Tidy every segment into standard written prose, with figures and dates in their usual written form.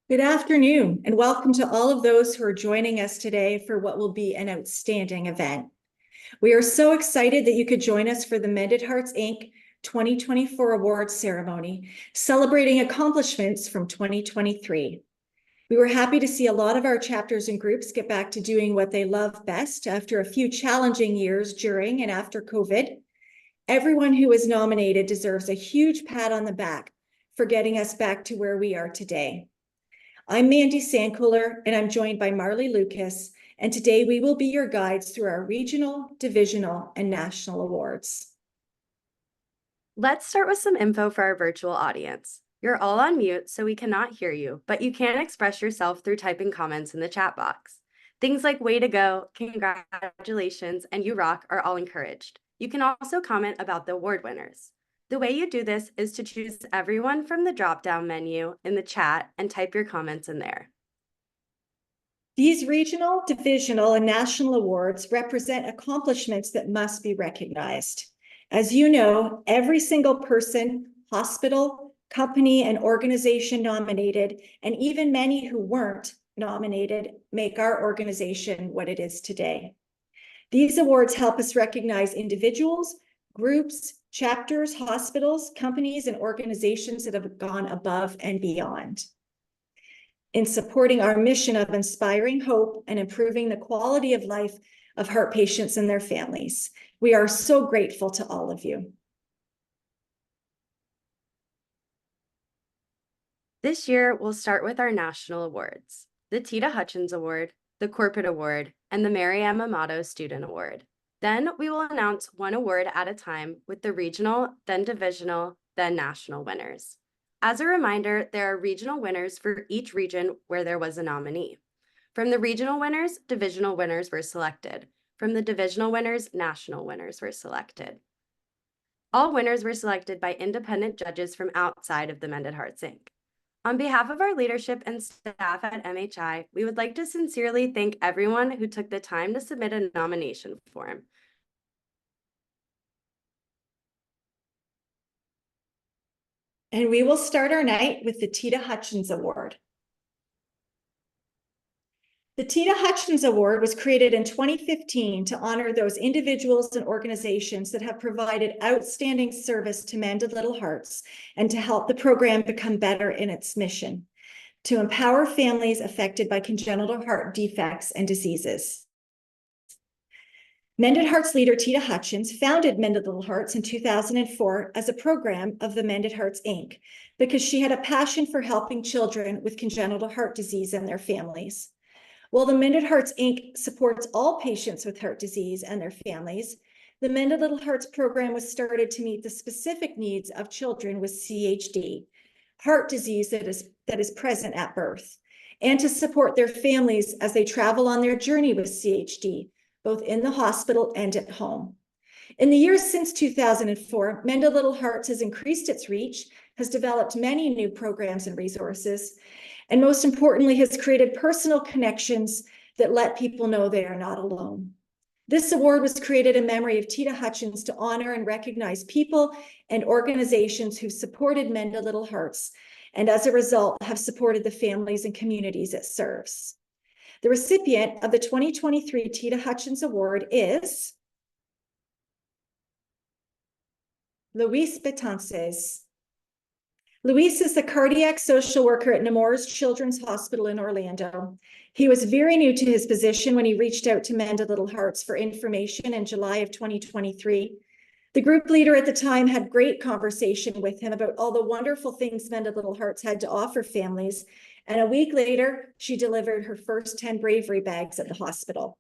Good afternoon, and welcome to all of those who are joining us today for what will be an outstanding event. We are so excited that you could join us for the Mended Hearts, Inc. 2024 awards ceremony, celebrating accomplishments from 2023. We were happy to see a lot of our chapters and groups get back to doing what they love best after a few challenging years during and after COVID. Everyone who was nominated deserves a huge pat on the back for getting us back to where we are today. I'm Mandy Sandcooler, and I'm joined by Marley Lucas, and today we will be your guides through our regional, divisional, and national awards. Let's start with some info for our virtual audience. You're all on mute, so we cannot hear you, but you can express yourself through typing comments in the chat box. Things like way to go, congratulations, and you rock are all encouraged. You can also comment about the award winners. The way you do this is to choose everyone from the drop-down menu in the chat and type your comments in there. These regional, divisional, and national awards represent accomplishments that must be recognized. As you know, every single person, hospital, company, and organization nominated, and even many who weren't nominated, make our organization what it is today. These awards help us recognize individuals, groups, chapters, hospitals, companies, and organizations that have gone above and beyond in supporting our mission of inspiring hope and improving the quality of life of heart patients and their families. We are so grateful to all of you. This year, we'll start with our national awards, the Tita Hutchins Award, the Corporate Award, and the Mary M. Amato Student Award. Then we will announce one award at a time with the regional, then divisional, then national winners. As a reminder, there are regional winners for each region where there was a nominee. From the regional winners, divisional winners were selected. From the divisional winners, national winners were selected. All winners were selected by independent judges from outside of the Mended Hearts, Inc. On behalf of our leadership and staff at MHI, we would like to sincerely thank everyone who took the time to submit a nomination form. And we will start our night with the Tita Hutchins Award. The Tita Hutchins Award was created in 2015 to honor those individuals and organizations that have provided outstanding service to Mended Little Hearts and to help the program become better in its mission, to empower families affected by congenital heart defects and diseases. Mended Hearts leader Tita Hutchins founded Mended Little Hearts in 2004 as a program of the Mended Hearts, Inc. because she had a passion for helping children with congenital heart disease and their families. While the Mended Hearts, Inc. supports all patients with heart disease and their families, the Mended Little Hearts program was started to meet the specific needs of children with CHD, heart disease that is present at birth, and to support their families as they travel on their journey with CHD, both in the hospital and at home. In the years since 2004, Mended Little Hearts has increased its reach, has developed many new programs and resources, and most importantly, has created personal connections that let people know they are not alone. This award was created in memory of Tita Hutchins to honor and recognize people and organizations who supported Mended Little Hearts, and as a result, have supported the families and communities it serves. The recipient of the 2023 Tita Hutchins Award is Louise Batanes. Louise is the cardiac social worker at Nemours Children's Hospital in Orlando. He was very new to his position when he reached out to Mended Little Hearts for information in July of 2023. The group leader at the time had great conversation with him about all the wonderful things Mended Little Hearts had to offer families. And a week later, she delivered her first 10 bravery bags at the hospital.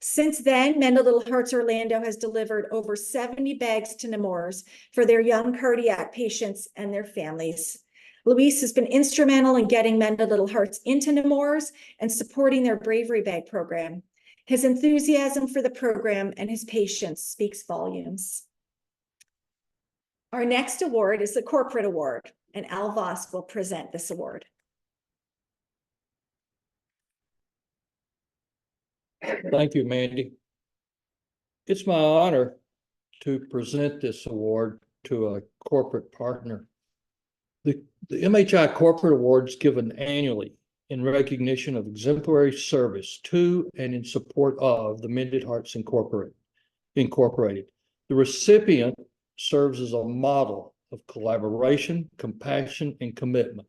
Since then, Mended Little Hearts Orlando has delivered over 70 bags to Nemours for their young cardiac patients and their families. Louise has been instrumental in getting Mended Little Hearts into Nemours and supporting their bravery bag program. His enthusiasm for the program and his patience speaks volumes. Our next award is the Corporate Award, and Al Voss will present this award. Thank you, Mandy. It's my honor to present this award to a corporate partner. The MHI Corporate Award is given annually in recognition of exemplary service to and in support of the Mended Hearts Incorporated. The recipient serves as a model of collaboration, compassion, and commitment.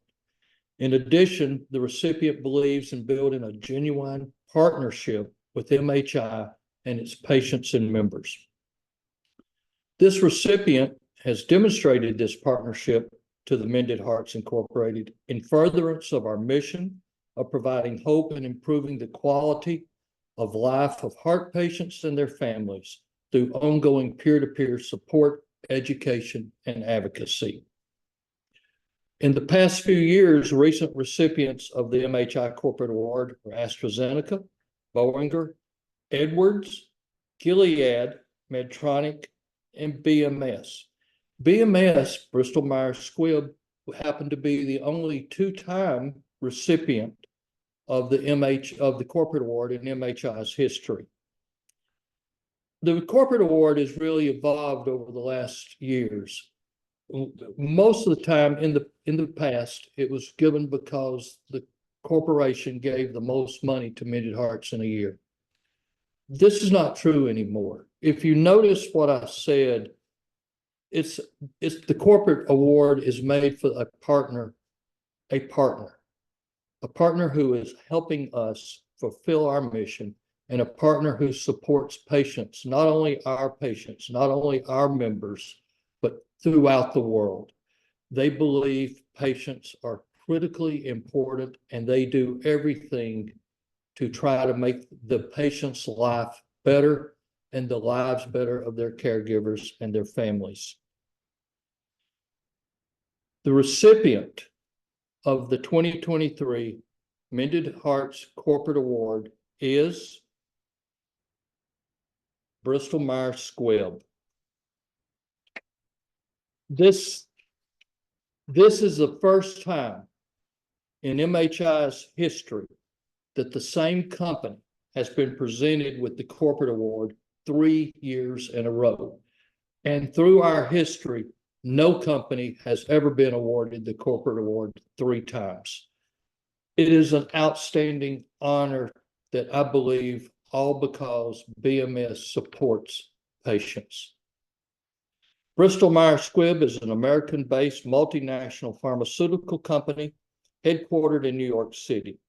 In addition, the recipient believes in building a genuine partnership with MHI and its patients and members. This recipient has demonstrated this partnership to the Mended Hearts Incorporated in furtherance of our mission of providing hope and improving the quality of life of heart patients and their families through ongoing peer-to-peer support, education, and advocacy. In the past few years, recent recipients of the MHI Corporate Award were AstraZeneca, Boehringer, Edwards, Gilead, Medtronic, and BMS. BMS, Bristol Myers Squibb, happened to be the only two-time recipient of the Corporate Award in MHI's history. The Corporate Award has really evolved over the last years. Most of the time in the past, it was given because the corporation gave the most money to Mended Hearts in a year. This is not true anymore. If you notice what I said, it's the corporate award is made for a partner who is helping us fulfill our mission, and a partner who supports patients, not only our members, but throughout the world. They believe patients are critically important, and they do everything to try to make the patient's life better and the lives better of their caregivers and their families. The recipient of the 2023 Mended Hearts Corporate Award is Bristol Myers Squibb. This is the first time in MHI's history that the same company has been presented with the corporate award 3 years in a row. And through our history, no company has ever been awarded the corporate award 3 times. It is an outstanding honor that I believe all because BMS supports patients. Bristol Myers Squibb is an American-based multinational pharmaceutical company headquartered in New York City.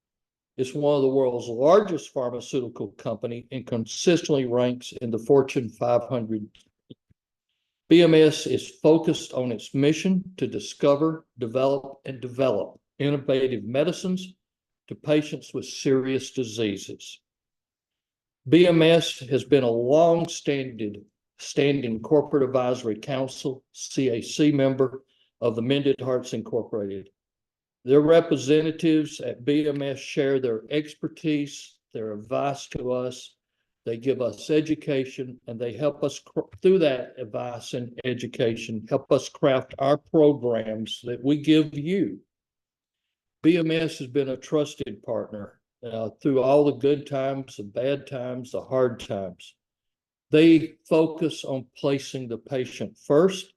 It's one of the world's largest pharmaceutical company and consistently ranks in the Fortune 500. BMS is focused on its mission to discover, develop innovative medicines to patients with serious diseases. BMS has been a long-standing Corporate Advisory Council, CAC member of the Mended Hearts Incorporated. Their representatives at BMS share their expertise, their advice to us. They give us education, and they help us through that advice and education, help us craft our programs that we give you. BMS has been a trusted partner through all the good times, the bad times, the hard times. They focus on placing the patient first,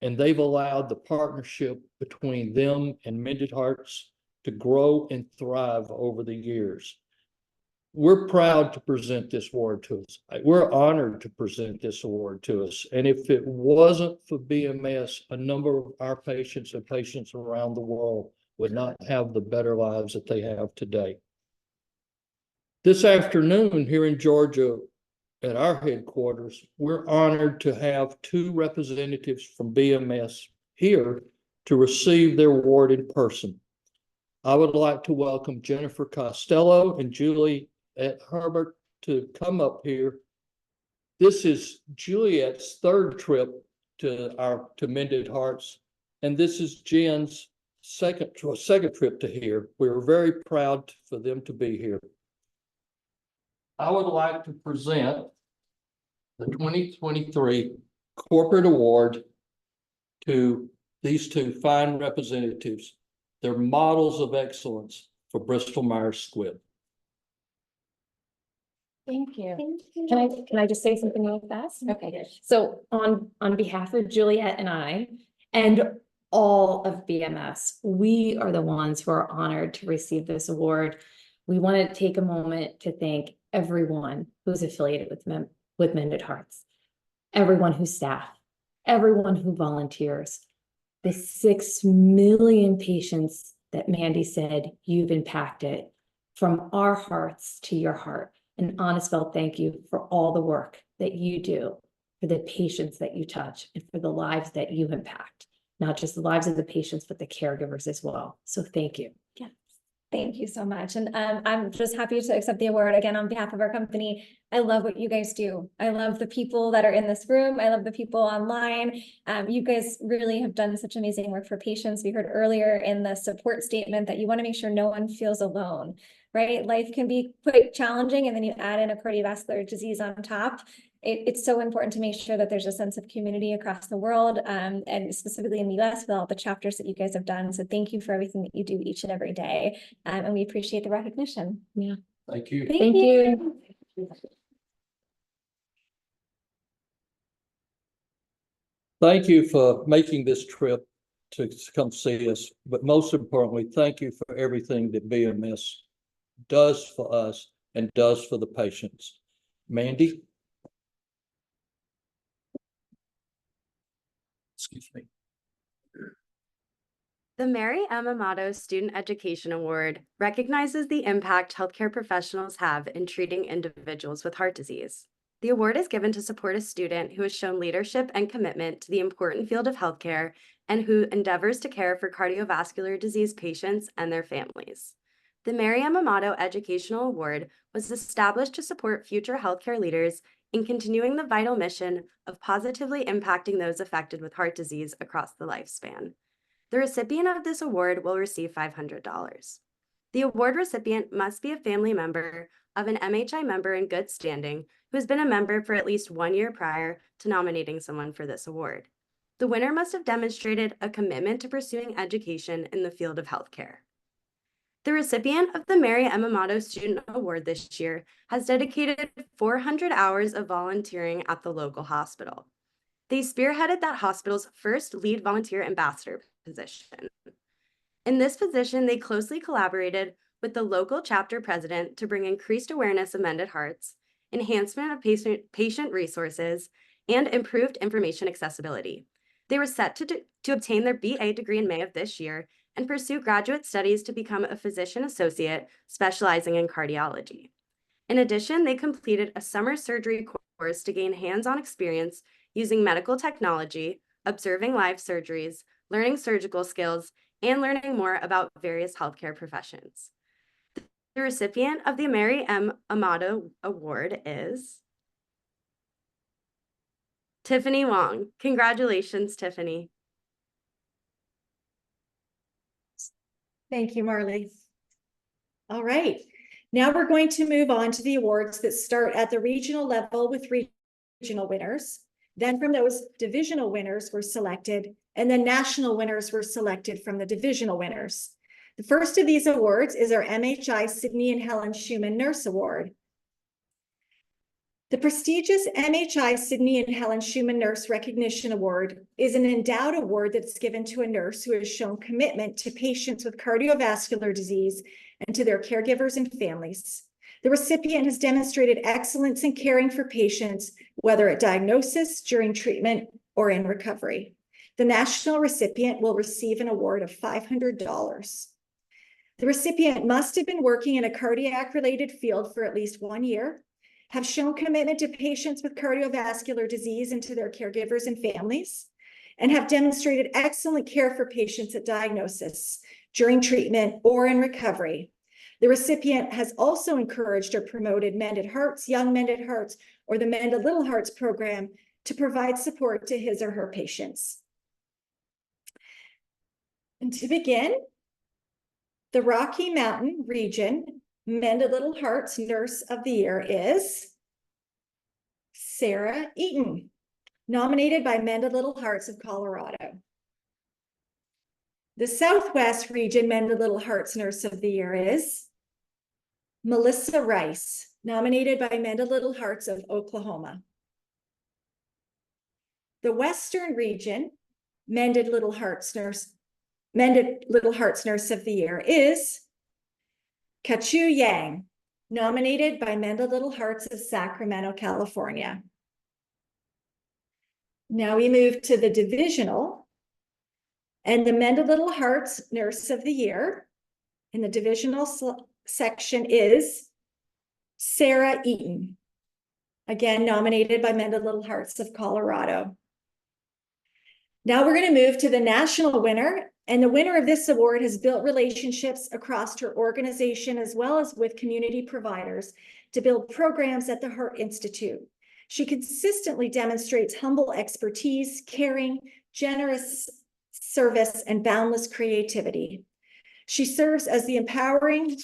and they've allowed the partnership between them and Mended Hearts to grow and thrive over the years. We're proud to present this award to us. We're honored to present this award to us. And if it wasn't for BMS, a number of our patients and patients around the world would not have the better lives that they have today. This afternoon here in Georgia, at our headquarters, we're honored to have 2 representatives from BMS here to receive their award in person. I would like to welcome Jennifer Costello and Juliet Herbert to come up here. This is Juliet's 3rd trip to Mended Hearts, and this is Jen's second trip to here. We're very proud for them to be here. I would like to present the 2023 Corporate Award to these 2 fine representatives. They're models of excellence for Bristol Myers Squibb. Thank you. Can I just say something really fast? Okay. So on behalf of Juliet and I, and all of BMS. We are the ones who are honored to receive this award. We want to take a moment to thank everyone who's affiliated with Mended Hearts, everyone who's staff, everyone who volunteers, the 6 million patients that Mandy said you've impacted, from our hearts to your heart. An honest felt thank you for all the work that you do, for the patients that you touch, and for the lives that you impact. Not just the lives of the patients, but the caregivers as well. So thank you. Yeah, thank you so much. And I'm just happy to accept the award again on behalf of our company. I love what you guys do. I love the people that are in this room. I love the people online. You guys really have done such amazing work for patients. We heard earlier in the support statement that you want to make sure no one feels alone, right? Life can be quite challenging, and then you add in a cardiovascular disease on top. It's so important to make sure that there's a sense of community across the world, and specifically in the US with all the chapters that you guys have done. So thank you for everything that you do each and every day. And we appreciate the recognition. Yeah. Thank you. Thank you. Thank you for making this trip to come see us, but most importantly, thank you for everything that BMS does for us and does for the patients. Mandy? Excuse me. The Mary M. Amato Student Education Award recognizes the impact healthcare professionals have in treating individuals with heart disease. The award is given to support a student who has shown leadership and commitment to the important field of healthcare and who endeavors to care for cardiovascular disease patients and their families. The Mary M. Amato Educational Award was established to support future healthcare leaders in continuing the vital mission of positively impacting those affected with heart disease across the lifespan. The recipient of this award will receive $500. The award recipient must be a family member of an MHI member in good standing who has been a member for at least 1 year prior to nominating someone for this award. The winner must have demonstrated a commitment to pursuing education in the field of healthcare. The recipient of the Mary M. Amato Student Award this year has dedicated 400 hours of volunteering at the local hospital. They spearheaded that hospital's first lead volunteer ambassador position. In this position, they closely collaborated with the local chapter president to bring increased awareness of Mended Hearts, enhancement of patient resources, and improved information accessibility. They were set to obtain their BA degree in May of this year and pursue graduate studies to become a physician associate specializing in cardiology. In addition, they completed a summer surgery course to gain hands-on experience using medical technology, observing live surgeries, learning surgical skills, and learning more about various healthcare professions. The recipient of the Mary M. Amato Award is Tiffany Wong. Congratulations, Tiffany. Thank you, Marley. All right, now we're going to move on to the awards that start at the regional level with regional winners. Then from those, divisional winners were selected, and then national winners were selected from the divisional winners. The first of these awards is our MHI Sydney and Helen Schumann Nurse Award. The prestigious MHI Sydney and Helen Schumann Nurse Recognition Award is an endowed award that's given to a nurse who has shown commitment to patients with cardiovascular disease and to their caregivers and families. The recipient has demonstrated excellence in caring for patients, whether at diagnosis, during treatment, or in recovery. The national recipient will receive an award of $500. The recipient must have been working in a cardiac-related field for at least 1 year, have shown commitment to patients with cardiovascular disease and to their caregivers and families, and have demonstrated excellent care for patients at diagnosis, during treatment, or in recovery. The recipient has also encouraged or promoted Mended Hearts, Young Mended Hearts, or the Mended Little Hearts program to provide support to his or her patients. And to begin, the Rocky Mountain region Mended Little Hearts Nurse of the Year is Sarah Eaton, nominated by Mended Little Hearts of Colorado. The Southwest region Mended Little Hearts Nurse of the Year is Melissa Rice, nominated by Mended Little Hearts of Oklahoma. The Western region Mended Little Hearts Nurse of the Year is Kachu Yang, nominated by Mended Little Hearts of Sacramento, California. Now we move to the divisional, and the Mended Little Hearts Nurse of the Year in the divisional section is Sarah Eaton, again nominated by Mended Little Hearts of Colorado. Now we're going to move to the national winner, and the winner of this award has built relationships across her organization as well as with community providers to build programs at the Heart Institute. She consistently demonstrates humble expertise, caring, generous service, and boundless creativity. She serves as the empowering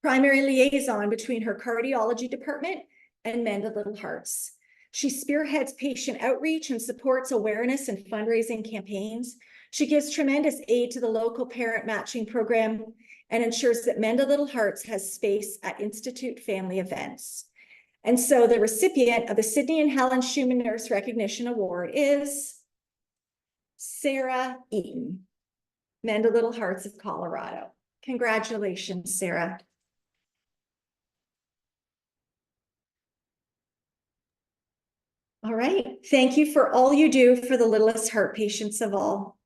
primary liaison between her cardiology department and Mended Little Hearts. She spearheads patient outreach and supports awareness and fundraising campaigns. She gives tremendous aid to the local parent matching program and ensures that Mended Little Hearts has space at Institute family events. And so the recipient of the Sydney and Helen Schumann Nurse Recognition Award is Sarah Eaton, Mended Little Hearts of Colorado. Congratulations, Sarah. All right, thank you for all you do for the littlest heart patients of all.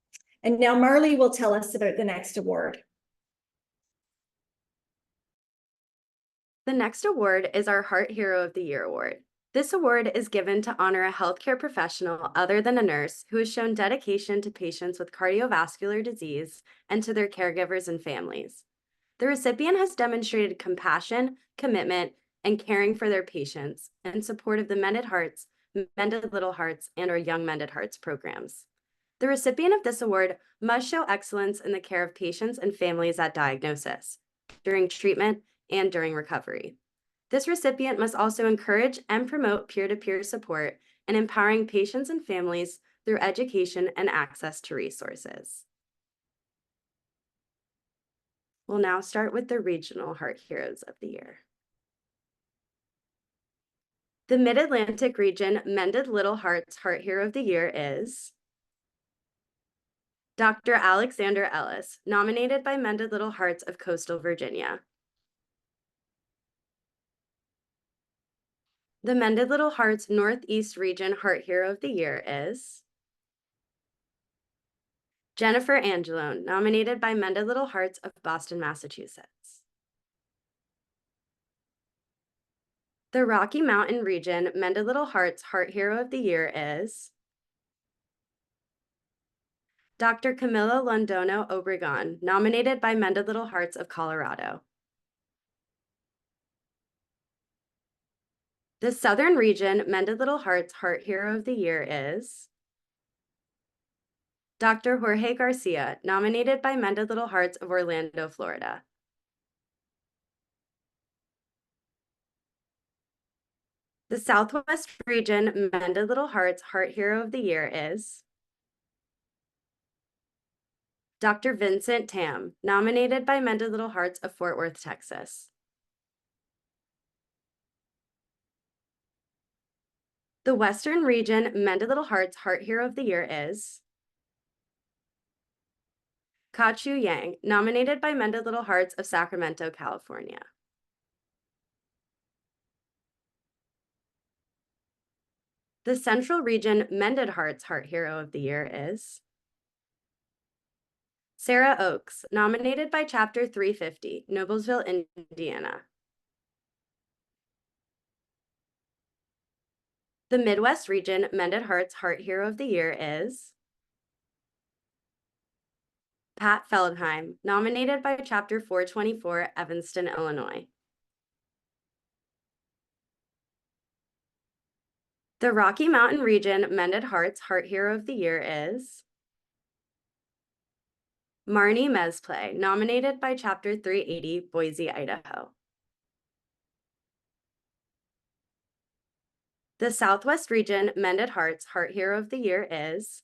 And now Marley will tell us about the next award. The next award is our Heart Hero of the Year award. This award is given to honor a healthcare professional other than a nurse who has shown dedication to patients with cardiovascular disease and to their caregivers and families. The recipient has demonstrated compassion, commitment, and caring for their patients in support of the Mended Hearts, Mended Little Hearts, and our Young Mended Hearts programs. The recipient of this award must show excellence in the care of patients and families at diagnosis, during treatment, and during recovery. This recipient must also encourage and promote peer-to-peer support and empowering patients and families through education and access to resources. We'll now start with the Regional Heart Heroes of the Year. The Mid-Atlantic Region Mended Little Hearts Heart Hero of the Year is Dr. Alexander Ellis, nominated by Mended Little Hearts of Coastal Virginia. The Mended Little Hearts Northeast Region Heart Hero of the Year is Jennifer Angelone, nominated by Mended Little Hearts of Boston, Massachusetts. The Rocky Mountain Region Mended Little Hearts Heart Hero of the Year is Dr. Camila Londono Obregon, nominated by Mended Little Hearts of Colorado. The Southern Region Mended Little Hearts Heart Hero of the Year is Dr. Jorge Garcia, nominated by Mended Little Hearts of Orlando, Florida. The Southwest Region Mended Little Hearts Heart Hero of the Year is Dr. Vincent Tam, nominated by Mended Little Hearts of Fort Worth, Texas. The Western Region Mended Little Hearts Heart Hero of the Year is Kachu Yang, nominated by Mended Little Hearts of Sacramento, California. The Central Region Mended Hearts Heart Hero of the Year is Sarah Oakes, nominated by Chapter 350, Noblesville, Indiana. The Midwest Region Mended Hearts Heart Hero of the Year is Pat Feldheim, nominated by Chapter 424, Evanston, Illinois. The Rocky Mountain Region Mended Hearts Heart Hero of the Year is Marnie Mesplay, nominated by Chapter 380, Boise, Idaho. The Southwest Region Mended Hearts Heart Hero of the Year is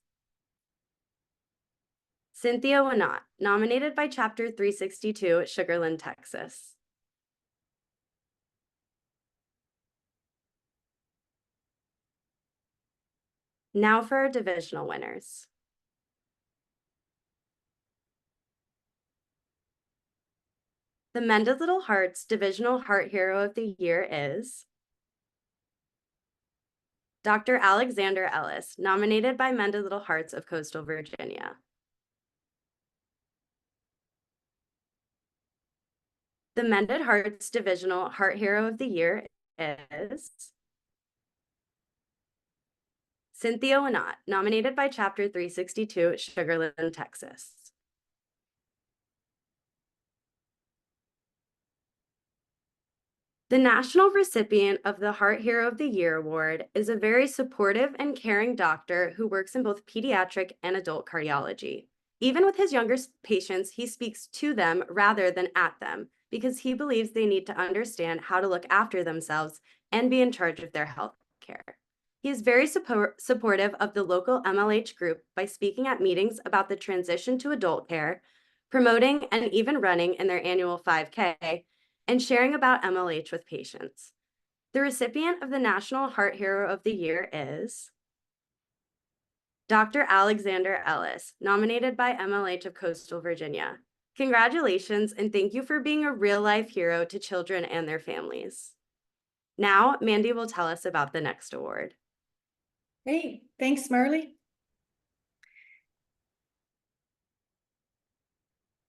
Cynthia Wanat, nominated by Chapter 362, Sugarland, Texas. Now for our divisional winners. The Mended Little Hearts Divisional Heart Hero of the Year is Dr. Alexander Ellis, nominated by Mended Little Hearts of Coastal Virginia. The Mended Hearts Divisional Heart Hero of the Year is Cynthia Winott, nominated by Chapter 362 at Sugar Land, Texas. The national recipient of the Heart Hero of the Year award is a very supportive and caring doctor who works in both pediatric and adult cardiology. Even with his younger patients, he speaks to them rather than at them because he believes they need to understand how to look after themselves and be in charge of their health care. He is very supportive of the local MLH group by speaking at meetings about the transition to adult care, promoting and even running in their annual 5K, and sharing about MLH with patients. The recipient of the National Heart Hero of the Year is Dr. Alexander Ellis, nominated by MLH of Coastal Virginia. Congratulations, and thank you for being a real-life hero to children and their families. Now, Mandy will tell us about the next award. Great, thanks, Marley.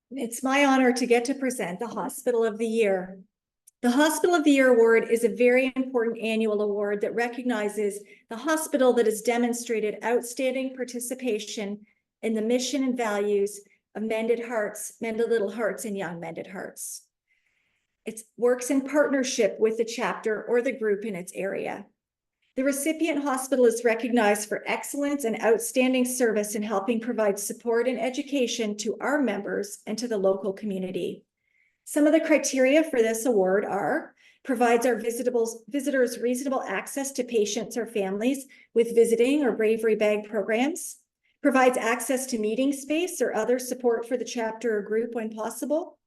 It's my honor to get to present the Hospital of the Year. The Hospital of the Year Award is a very important annual award that recognizes the hospital that has demonstrated outstanding participation in the mission and values of Mended Hearts, Mended Little Hearts, and Young Mended Hearts. It works in partnership with the chapter or the group in its area. The recipient hospital is recognized for excellence and outstanding service in helping provide support and education to our members and to the local community. Some of the criteria for this award are: provides our visitors reasonable access to patients or families with visiting or bravery bag programs, provides access to meeting space or other support for the chapter or group when possible,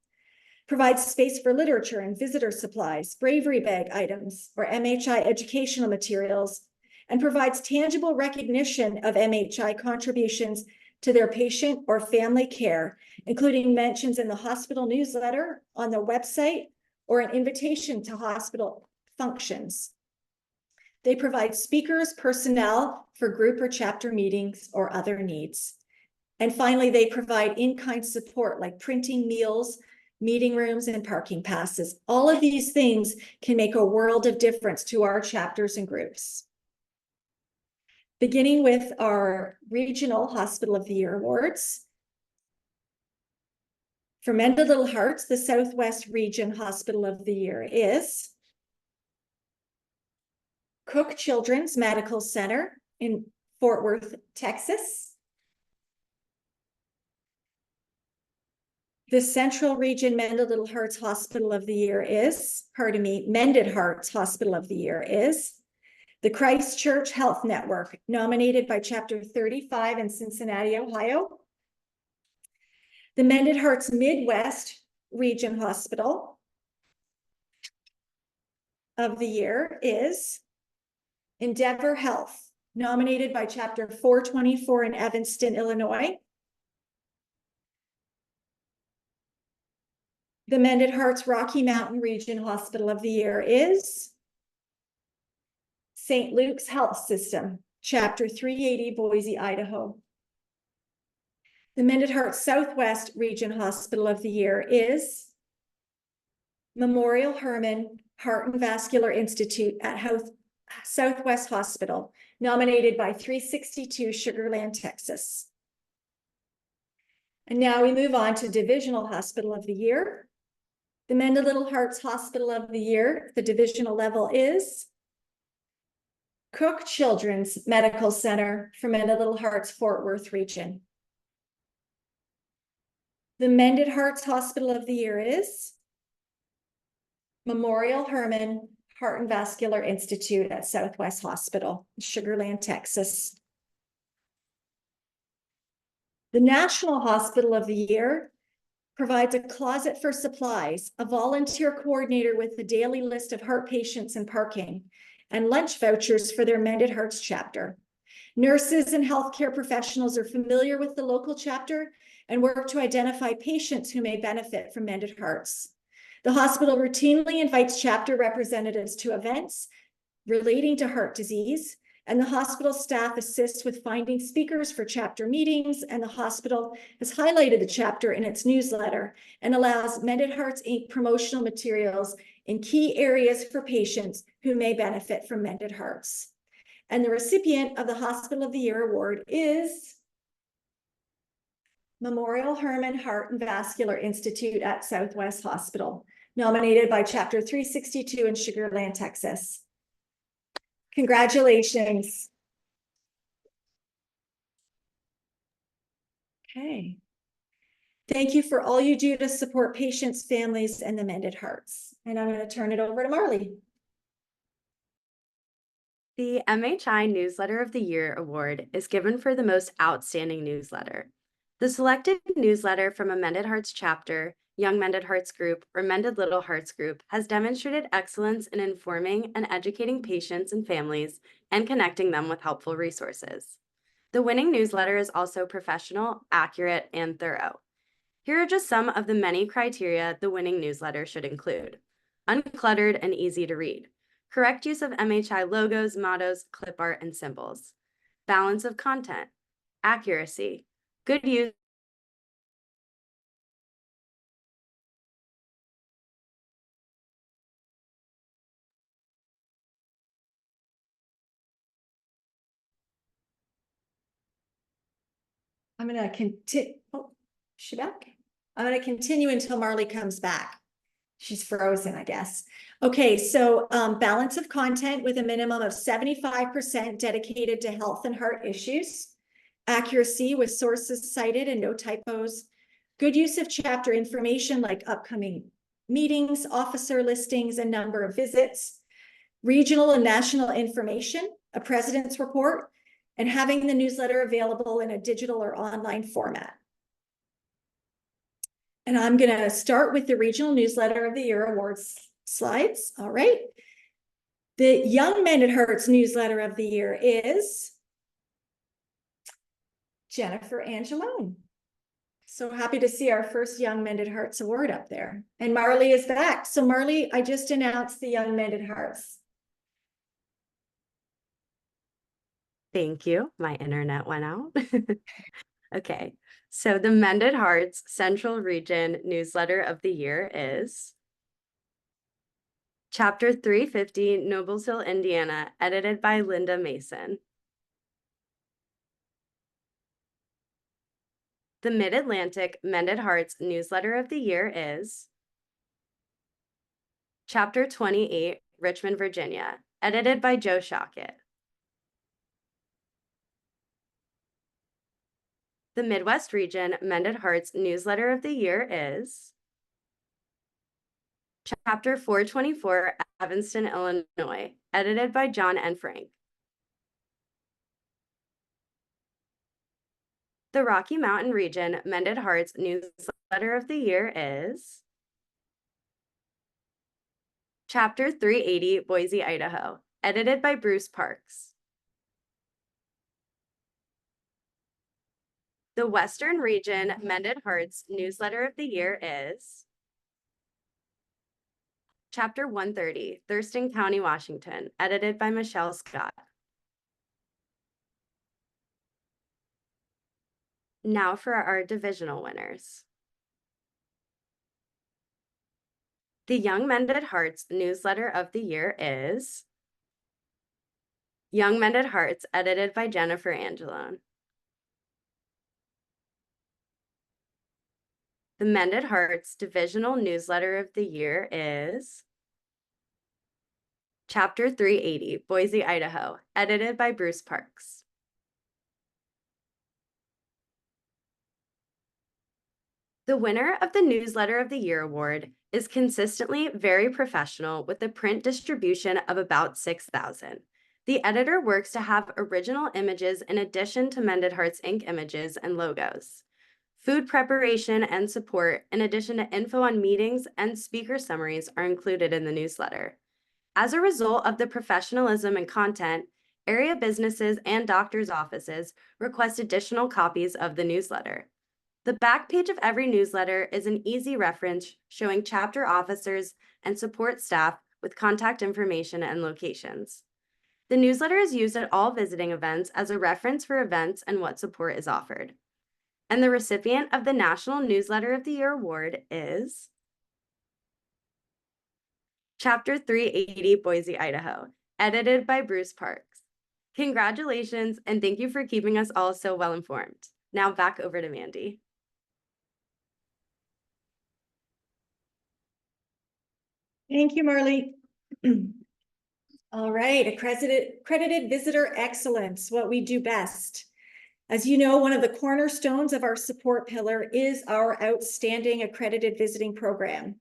provides space for literature and visitor supplies, bravery bag items, or MHI educational materials, and provides tangible recognition of MHI contributions to their patient or family care, including mentions in the hospital newsletter, on the website, or an invitation to hospital functions. They provide speakers, personnel for group or chapter meetings or other needs. And finally, they provide in-kind support like printing meals, meeting rooms, and parking passes. All of these things can make a world of difference to our chapters and groups. Beginning with our Regional Hospital of the Year Awards. For Mended Little Hearts, the Southwest Region Hospital of the Year is Cook Children's Medical Center in Fort Worth, Texas. The Central Region Mended Little Hearts Hospital of the Year is, Mended Hearts Hospital of the Year is the Christchurch Health Network, nominated by Chapter 35 in Cincinnati, Ohio. The Mended Hearts Midwest Region Hospital of the Year is Endeavor Health, nominated by Chapter 424 in Evanston, Illinois. The Mended Hearts Rocky Mountain Region Hospital of the Year is St. Luke's Health System, Chapter 380, Boise, Idaho. The Mended Hearts Southwest Region Hospital of the Year is Memorial Hermann Heart and Vascular Institute at Southwest Hospital, nominated by 362 Sugar Land, Texas. And now we move on to Divisional Hospital of the Year. The Mended Little Hearts Hospital of the Year, the divisional level is Cook Children's Medical Center for Mended Little Hearts Fort Worth Region. The Mended Hearts Hospital of the Year is Memorial Hermann Heart and Vascular Institute at Southwest Hospital, Sugar Land, Texas. The National Hospital of the Year provides a closet for supplies, a volunteer coordinator with a daily list of heart patients and parking, and lunch vouchers for their Mended Hearts chapter. Nurses and healthcare professionals are familiar with the local chapter and work to identify patients who may benefit from Mended Hearts. The hospital routinely invites chapter representatives to events relating to heart disease, and the hospital staff assists with finding speakers for chapter meetings, and the hospital has highlighted the chapter in its newsletter and allows Mended Hearts Inc. promotional materials in key areas for patients who may benefit from Mended Hearts. And the recipient of the Hospital of the Year Award is Memorial Hermann Heart and Vascular Institute at Southwest Hospital, nominated by Chapter 362 in Sugar Land, Texas. Congratulations. Okay. Thank you for all you do to support patients, families, and the Mended Hearts. And I'm going to turn it over to Marley. The MHI Newsletter of the Year Award is given for the most outstanding newsletter. The selected newsletter from a Mended Hearts chapter, Young Mended Hearts Group, or Mended Little Hearts Group has demonstrated excellence in informing and educating patients and families and connecting them with helpful resources. The winning newsletter is also professional, accurate, and thorough. Here are just some of the many criteria the winning newsletter should include. Uncluttered and easy to read. Correct use of MHI logos, mottos, clip art, and symbols. Balance of content. Accuracy. Good use I'm going to continue. Oh, is she back? I'm going to continue until Marley comes back. She's frozen, I guess. Okay, so balance of content with a minimum of 75% dedicated to health and heart issues. Accuracy with sources cited and no typos. Good use of chapter information like upcoming meetings, officer listings, and number of visits. Regional and national information, a president's report, and having the newsletter available in a digital or online format. And I'm going to start with the Regional Newsletter of the Year Awards slides. All right. The Young Mended Hearts Newsletter of the Year is Jennifer Angelone. So happy to see our first Young Mended Hearts Award up there. And Marley is back. So Marley, I just announced the Young Mended Hearts. Thank you. My internet went out. Okay, so the Mended Hearts Central Region Newsletter of the Year is Chapter 350, Noblesville, Indiana, edited by Linda Mason. The Mid-Atlantic Mended Hearts Newsletter of the Year is Chapter 28, Richmond, Virginia, edited by Joe Shockett. The Midwest Region Mended Hearts Newsletter of the Year is Chapter 424, Evanston, Illinois, edited by John N. Frank. The Rocky Mountain Region Mended Hearts Newsletter of the Year is Chapter 380, Boise, Idaho, edited by Bruce Parks. The Western Region Mended Hearts Newsletter of the Year is Chapter 130, Thurston County, Washington, edited by Michelle Scott. Now for our divisional winners. The Young Mended Hearts Newsletter of the Year is Young Mended Hearts, edited by Jennifer Angelone. The Mended Hearts Divisional Newsletter of the Year is Chapter 380, Boise, Idaho, edited by Bruce Parks. The winner of the Newsletter of the Year Award is consistently very professional with a print distribution of about 6,000. The editor works to have original images in addition to Mended Hearts Inc. images and logos. Food preparation and support, in addition to info on meetings and speaker summaries, are included in the newsletter. As a result of the professionalism and content, Area businesses and doctors' offices request additional copies of the newsletter. The back page of every newsletter is an easy reference showing chapter officers and support staff with contact information and locations. The newsletter is used at all visiting events as a reference for events and what support is offered. And the recipient of the National Newsletter of the Year Award is Chapter 380, Boise, Idaho, edited by Bruce Parks. Congratulations, and thank you for keeping us all so well informed. Now back over to Mandy. Thank you, Marley. All right, accredited visitor excellence, what we do best. As you know, one of the cornerstones of our support pillar is our outstanding accredited visiting program.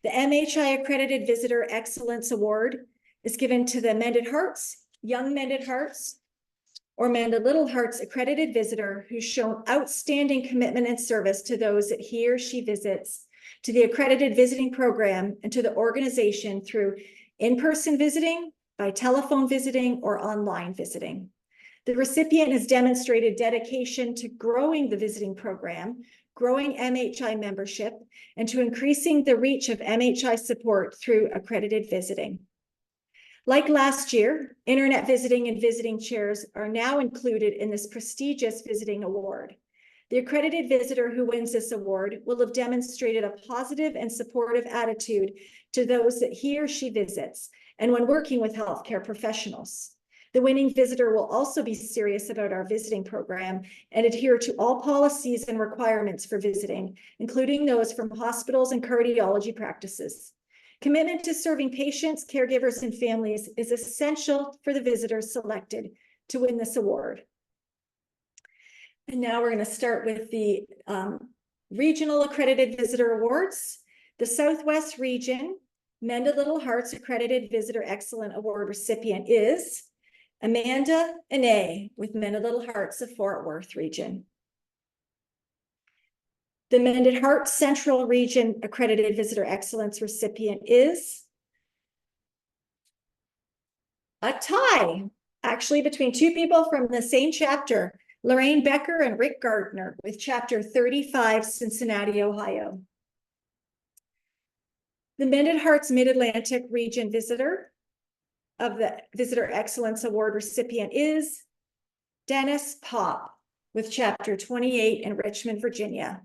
The MHI Accredited Visitor Excellence Award is given to the Mended Hearts, Young Mended Hearts, or Mended Little Hearts accredited visitor who's shown outstanding commitment and service to those that he or she visits, to the accredited visiting program, and to the organization through in-person visiting, by telephone visiting, or online visiting. The recipient has demonstrated dedication to growing the visiting program, growing MHI membership, and to increasing the reach of MHI support through accredited visiting. Like last year, internet visiting and visiting chairs are now included in this prestigious visiting award. The accredited visitor who wins this award will have demonstrated a positive and supportive attitude to those that he or she visits, and when working with healthcare professionals. The winning visitor will also be serious about our visiting program and adhere to all policies and requirements for visiting, including those from hospitals and cardiology practices. Commitment to serving patients, caregivers, and families is essential for the visitors selected to win this award. And now we're going to start with the Regional Accredited Visitor Awards. The Southwest Region Mended Little Hearts Accredited Visitor Excellent Award recipient is Amanda Ine with Mended Little Hearts of Fort Worth Region. The Mended Hearts Central Region Accredited Visitor Excellence recipient is a tie, actually, between two people from the same chapter, Lorraine Becker and Rick Gardner with Chapter 35, Cincinnati, Ohio. The Mended Hearts Mid-Atlantic Region Visitor of the Visitor Excellence Award recipient is Dennis Pop with Chapter 28 in Richmond, Virginia.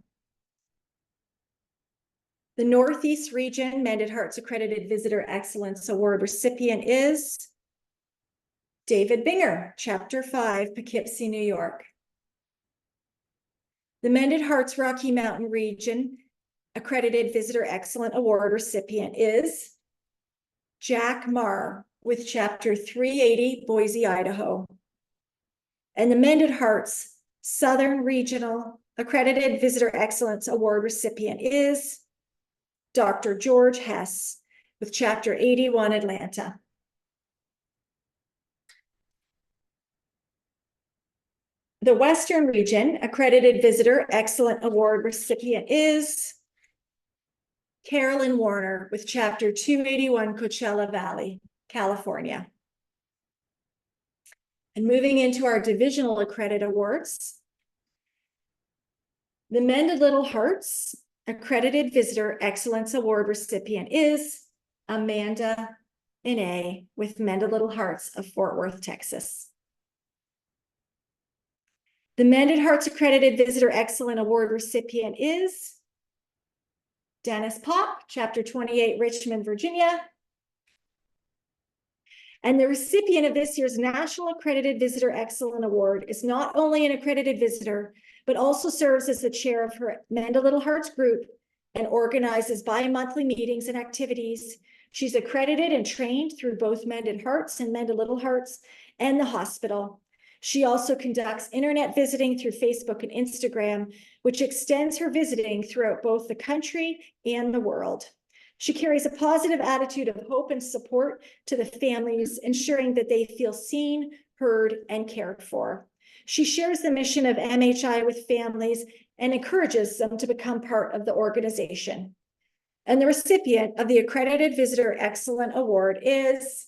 The Northeast Region Mended Hearts Accredited Visitor Excellence Award recipient is David Binger, Chapter 5, Poughkeepsie, New York. The Mended Hearts Rocky Mountain Region Accredited Visitor Excellent Award recipient is Jack Marr with Chapter 380, Boise, Idaho. And the Mended Hearts Southern Regional Accredited Visitor Excellence Award recipient is Dr. George Hess with Chapter 81, Atlanta. The Western Region Accredited Visitor Excellent Award recipient is Carolyn Warner with Chapter 281, Coachella Valley, California. And moving into our Divisional Accredited Awards, the Mended Little Hearts Accredited Visitor Excellence Award recipient is Amanda Ine with Mended Little Hearts of Fort Worth, Texas. The Mended Hearts Accredited Visitor Excellent Award recipient is Dennis Pop, Chapter 28, Richmond, Virginia. And the recipient of this year's National Accredited Visitor Excellent Award is not only an accredited visitor, but also serves as the chair of her Mended Little Hearts group and organizes bi-monthly meetings and activities. She's accredited and trained through both Mended Hearts and Mended Little Hearts and the hospital. She also conducts internet visiting through Facebook and Instagram, which extends her visiting throughout both the country and the world. She carries a positive attitude of hope and support to the families, ensuring that they feel seen, heard, and cared for. She shares the mission of MHI with families and encourages them to become part of the organization. And the recipient of the Accredited Visitor Excellent Award is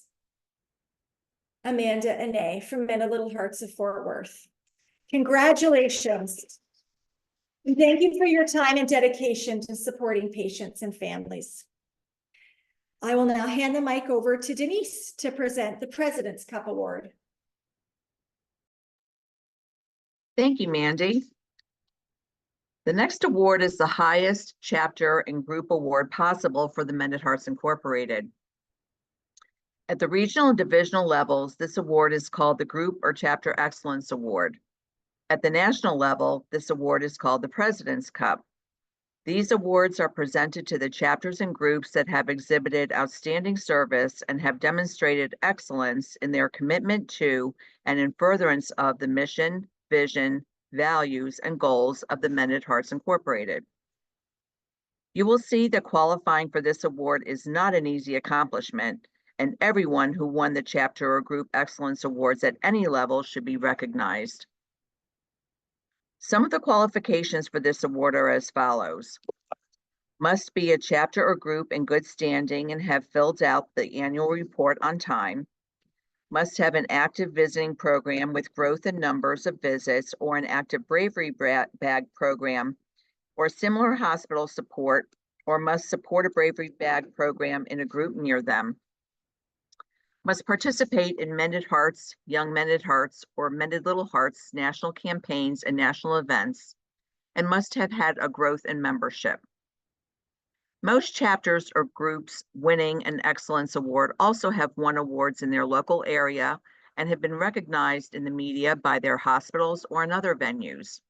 Amanda Ane from Mended Little Hearts of Fort Worth. Congratulations. And thank you for your time and dedication to supporting patients and families. I will now hand the mic over to Denise to present the President's Cup Award. Thank you, Mandy. The next award is the highest chapter and group award possible for the Mended Hearts Incorporated. At the regional and divisional levels, this award is called the Group or Chapter Excellence Award. At the national level, this award is called the President's Cup. These awards are presented to the chapters and groups that have exhibited outstanding service and have demonstrated excellence in their commitment to and in furtherance of the mission, vision, values, and goals of the Mended Hearts Incorporated. You will see that qualifying for this award is not an easy accomplishment, and everyone who won the chapter or group excellence awards at any level should be recognized. Some of the qualifications for this award are as follows. Must be a chapter or group in good standing and have filled out the annual report on time. Must have an active visiting program with growth in numbers of visits or an active bravery bag program or similar hospital support, or must support a bravery bag program in a group near them. Must participate in Mended Hearts, Young Mended Hearts, or Mended Little Hearts national campaigns and national events, and must have had a growth in membership. Most chapters or groups winning an Excellence Award also have won awards in their local area and have been recognized in the media by their hospitals or in other venues.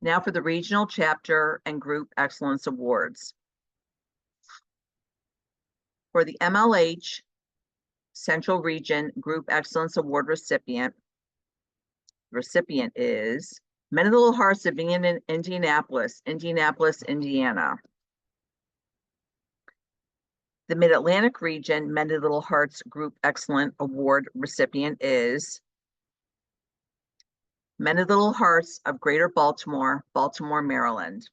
Now for the Regional Chapter and Group Excellence Awards. For the MLH Central Region Group Excellence Award recipient is Mended Little Hearts of Indianapolis, Indiana. The Mid-Atlantic Region Mended Little Hearts Group Excellent Award recipient is Mended Little Hearts of Greater Baltimore, Maryland.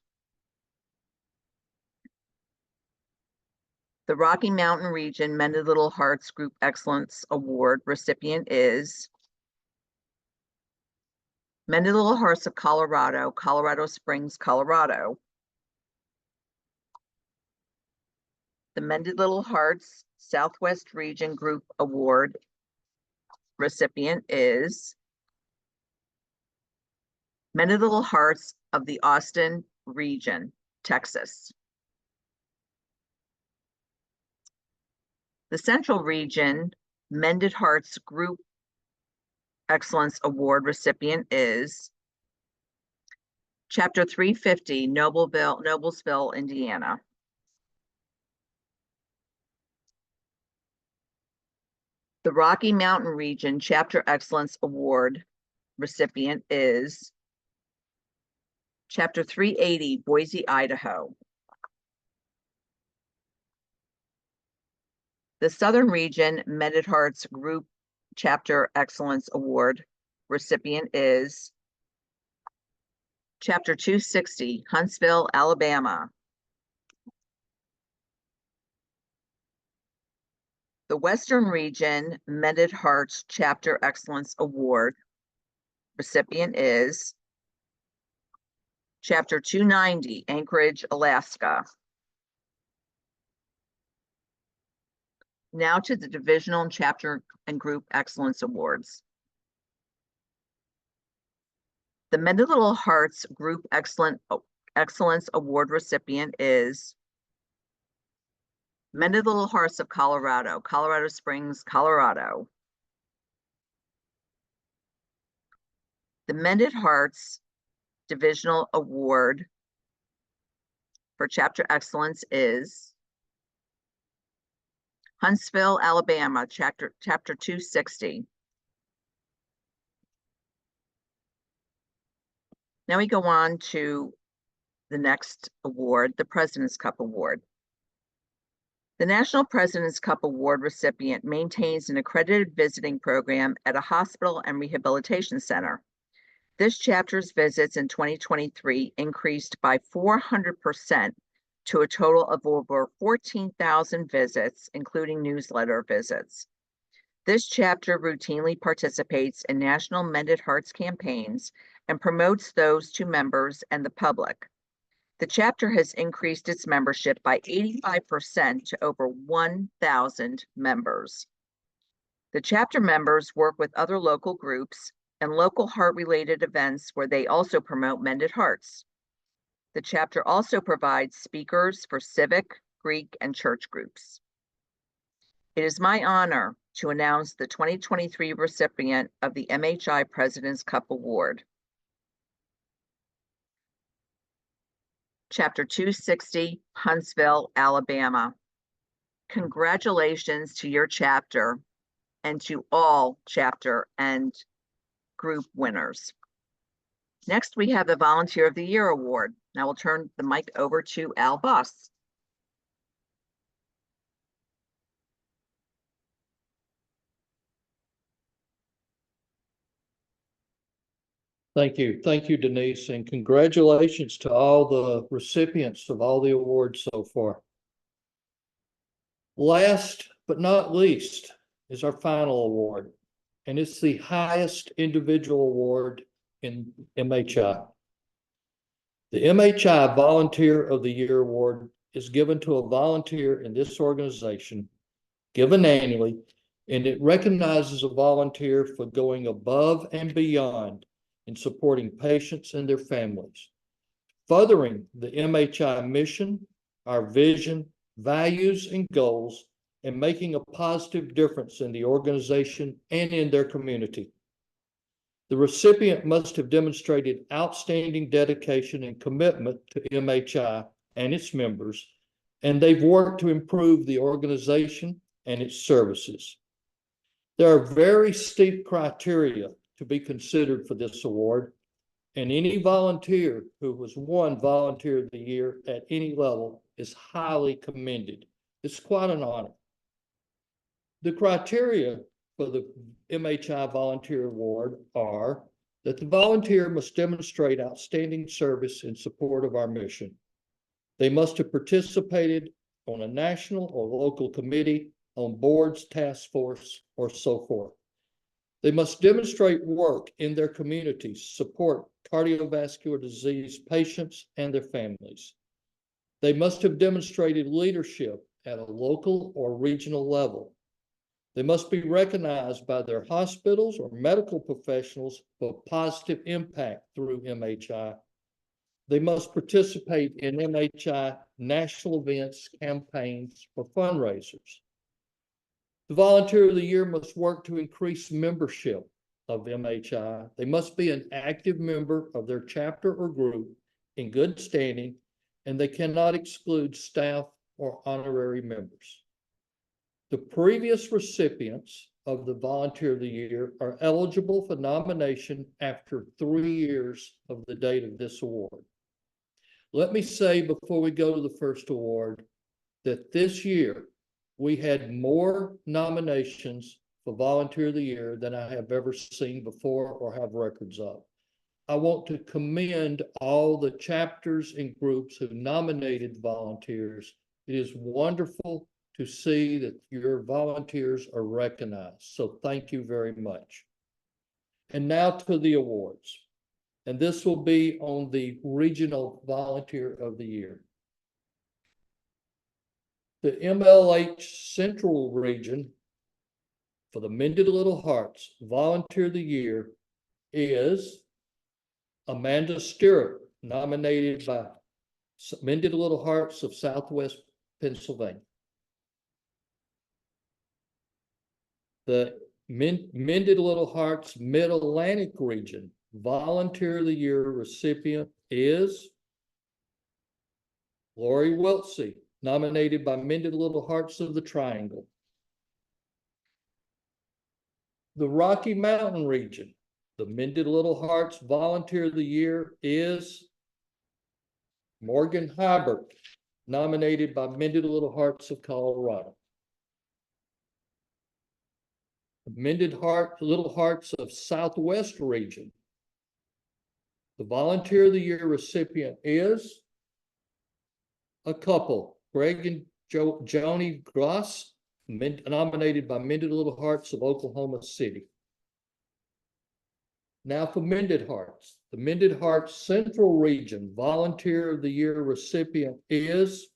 The Rocky Mountain Region Mended Little Hearts Group Excellence Award recipient is Mended Little Hearts of Colorado, Colorado Springs, Colorado. The Mended Little Hearts Southwest Region Group Award recipient is Mended Little Hearts of the Austin Region, Texas. The Central Region Mended Hearts Group Excellence Award recipient is Chapter 350, Noblesville, Indiana. The Rocky Mountain Region Chapter Excellence Award recipient is Chapter 380, Boise, Idaho. The Southern Region Mended Hearts Group Chapter Excellence Award recipient is Chapter 260, Huntsville, Alabama. The Western Region Mended Hearts Chapter Excellence Award recipient is Chapter 290, Anchorage, Alaska. Now to the Divisional Chapter and Group Excellence Awards. The Mended Little Hearts Group Excellence Award recipient is Mended Little Hearts of Colorado, Colorado Springs, Colorado. The Mended Hearts Divisional Award for Chapter Excellence is Huntsville, Alabama, Chapter 260. Now we go on to the next award, the President's Cup Award. The National President's Cup Award recipient maintains an accredited visiting program at a hospital and rehabilitation center. This chapter's visits in 2023 increased by 400% to a total of over 14,000 visits, including newsletter visits. This chapter routinely participates in national Mended Hearts campaigns and promotes those to members and the public. The chapter has increased its membership by 85% to over 1,000 members. The chapter members work with other local groups and local heart-related events where they also promote Mended Hearts. The chapter also provides speakers for civic, Greek, and church groups. It is my honor to announce the 2023 recipient of the MHI President's Cup Award. Chapter 260, Huntsville, Alabama. Congratulations to your chapter and to all chapter and group winners. Next, we have the Volunteer of the Year Award. Now we'll turn the mic over to Al Boss. Thank you. Thank you, Denise, and congratulations to all the recipients of all the awards so far. Last but not least is our final award, and it's the highest individual award in MHI. The MHI Volunteer of the Year Award is given to a volunteer in this organization, given annually, and it recognizes a volunteer for going above and beyond in supporting patients and their families, furthering the MHI mission, our vision, values, and goals, and making a positive difference in the organization and in their community. The recipient must have demonstrated outstanding dedication and commitment to MHI and its members, and they've worked to improve the organization and its services. There are very steep criteria to be considered for this award, and any volunteer who has won Volunteer of the Year at any level is highly commended. It's quite an honor. The criteria for the MHI Volunteer Award are that the volunteer must demonstrate outstanding service in support of our mission. They must have participated on a national or local committee, on boards, task force, or so forth. They must demonstrate work in their communities, support cardiovascular disease patients and their families. They must have demonstrated leadership at a local or regional level. They must be recognized by their hospitals or medical professionals for positive impact through MHI. They must participate in MHI national events, campaigns, or fundraisers. The Volunteer of the Year must work to increase membership of MHI. They must be an active member of their chapter or group in good standing, and they cannot exclude staff or honorary members. The previous recipients of the Volunteer of the Year are eligible for nomination after 3 years of the date of this award. Let me say before we go to the first award that this year we had more nominations for Volunteer of the Year than I have ever seen before or have records of. I want to commend all the chapters and groups who nominated volunteers. It is wonderful to see that your volunteers are recognized. So thank you very much. And now to the awards. And this will be on the Regional Volunteer of the Year. The MLH Central Region for the Mended Little Hearts Volunteer of the Year is Amanda Stewart, nominated by Mended Little Hearts of Southwest Pennsylvania. The Mended Little Hearts Mid-Atlantic Region Volunteer of the Year recipient is Lori Wiltsey, nominated by Mended Little Hearts of the Triangle. The Rocky Mountain Region, the Mended Little Hearts Volunteer of the Year is Morgan Hybert, nominated by Mended Little Hearts of Colorado. The Mended Little Hearts of Southwest Region, the Volunteer of the Year recipient is a couple, Greg and Joni Gross, nominated by Mended Little Hearts of Oklahoma City. Now for Mended Hearts. The Mended Hearts Central Region Volunteer of the Year recipient is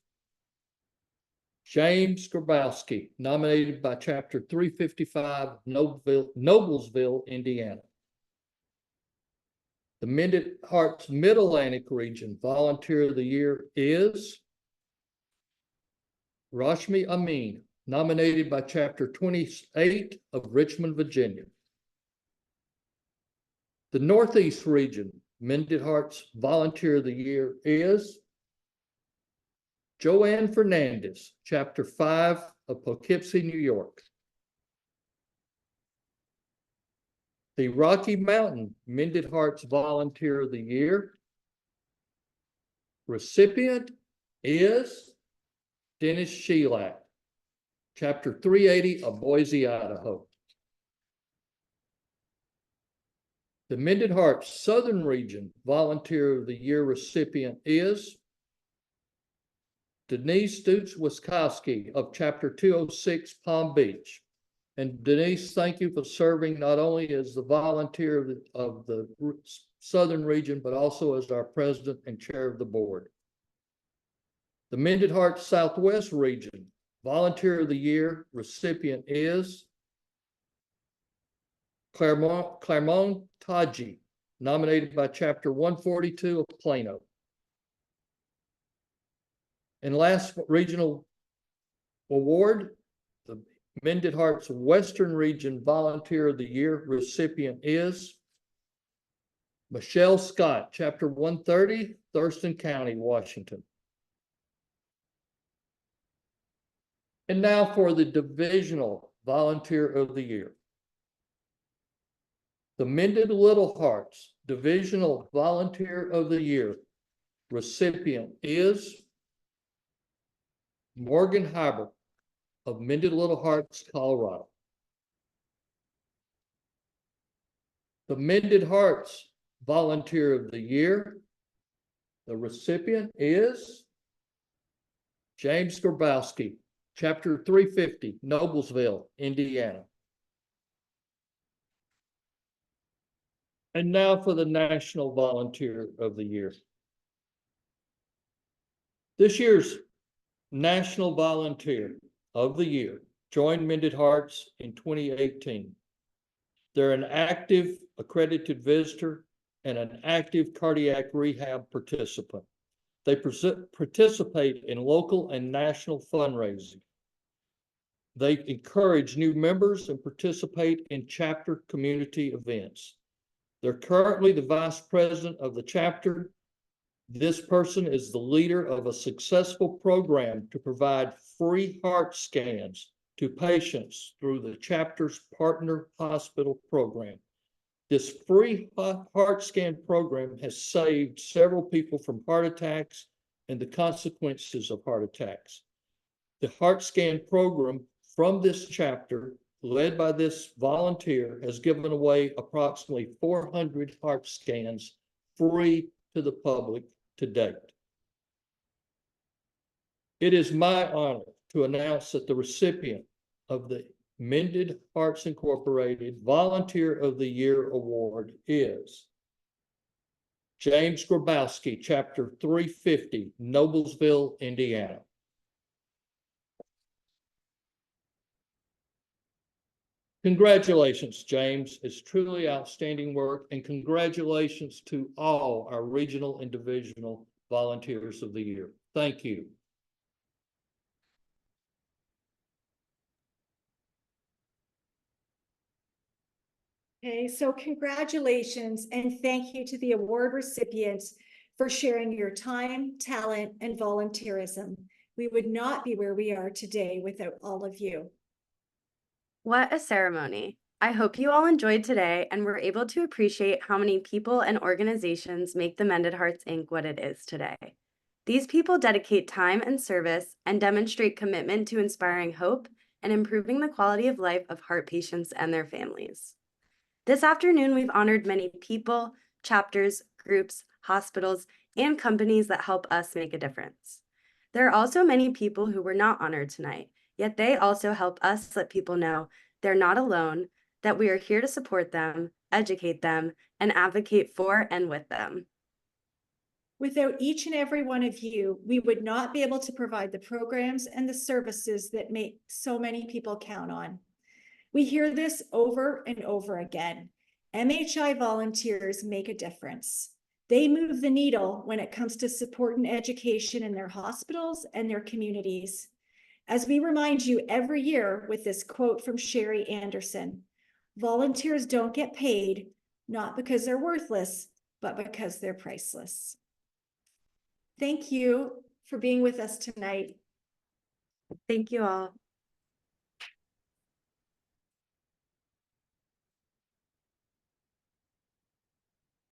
James Grabowski, nominated by Chapter 355, Noblesville, Indiana. The Mended Hearts Mid-Atlantic Region Volunteer of the Year is Rashmi Amin, nominated by Chapter 28 of Richmond, Virginia. The Northeast Region Mended Hearts Volunteer of the Year is Joanne Fernandez, Chapter 5 of Poughkeepsie, New York. The Rocky Mountain Mended Hearts Volunteer of the Year recipient is Dennis Sheilak, Chapter 380 of Boise, Idaho. The Mended Hearts Southern Region Volunteer of the Year recipient is Denise Stutz-Wiskowski of Chapter 206 Palm Beach. And Denise, thank you for serving not only as the volunteer of the Southern Region, but also as our president and chair of the board. The Mended Hearts Southwest Region Volunteer of the Year recipient is Claremont Taji, nominated by Chapter 142 of Plano. And last regional award, the Mended Hearts Western Region Volunteer of the Year recipient is Michelle Scott, Chapter 130, Thurston County, Washington. And now for the Divisional Volunteer of the Year. The Mended Little Hearts Divisional Volunteer of the Year recipient is Morgan Hybert of Mended Little Hearts, Colorado. The Mended Hearts Volunteer of the Year, the recipient is James Grabowski, Chapter 350, Noblesville, Indiana. And now for the National Volunteer of the Year. This year's National Volunteer of the Year joined Mended Hearts in 2018. They're an active accredited visitor and an active cardiac rehab participant. They participate in local and national fundraising. They encourage new members and participate in chapter community events. They're currently the vice president of the chapter. This person is the leader of a successful program to provide free heart scans to patients through the chapter's partner hospital program. This free heart scan program has saved several people from heart attacks and the consequences of heart attacks. The heart scan program from this chapter, led by this volunteer, has given away approximately 400 heart scans free to the public to date. It is my honor to announce that the recipient of the Mended Hearts Incorporated Volunteer of the Year Award is James Grabowski, Chapter 350, Noblesville, Indiana. Congratulations, James. It's truly outstanding work, and congratulations to all our regional and divisional volunteers of the year. Thank you. Okay, so congratulations and thank you to the award recipients for sharing your time, talent, and volunteerism. We would not be where we are today without all of you. What a ceremony. I hope you all enjoyed today and were able to appreciate how many people and organizations make the Mended Hearts Inc. what it is today. These people dedicate time and service and demonstrate commitment to inspiring hope and improving the quality of life of heart patients and their families. This afternoon, we've honored many people, chapters, groups, hospitals, and companies that help us make a difference. There are also many people who were not honored tonight, yet they also help us let people know they're not alone, that we are here to support them, educate them, and advocate for and with them. Without each and every one of you, we would not be able to provide the programs and the services that make so many people count on. We hear this over and over again. MHI volunteers make a difference. They move the needle when it comes to support and education in their hospitals and their communities. As we remind you every year with this quote from Sherry Anderson, volunteers don't get paid, not because they're worthless, but because they're priceless. Thank you for being with us tonight. Thank you all.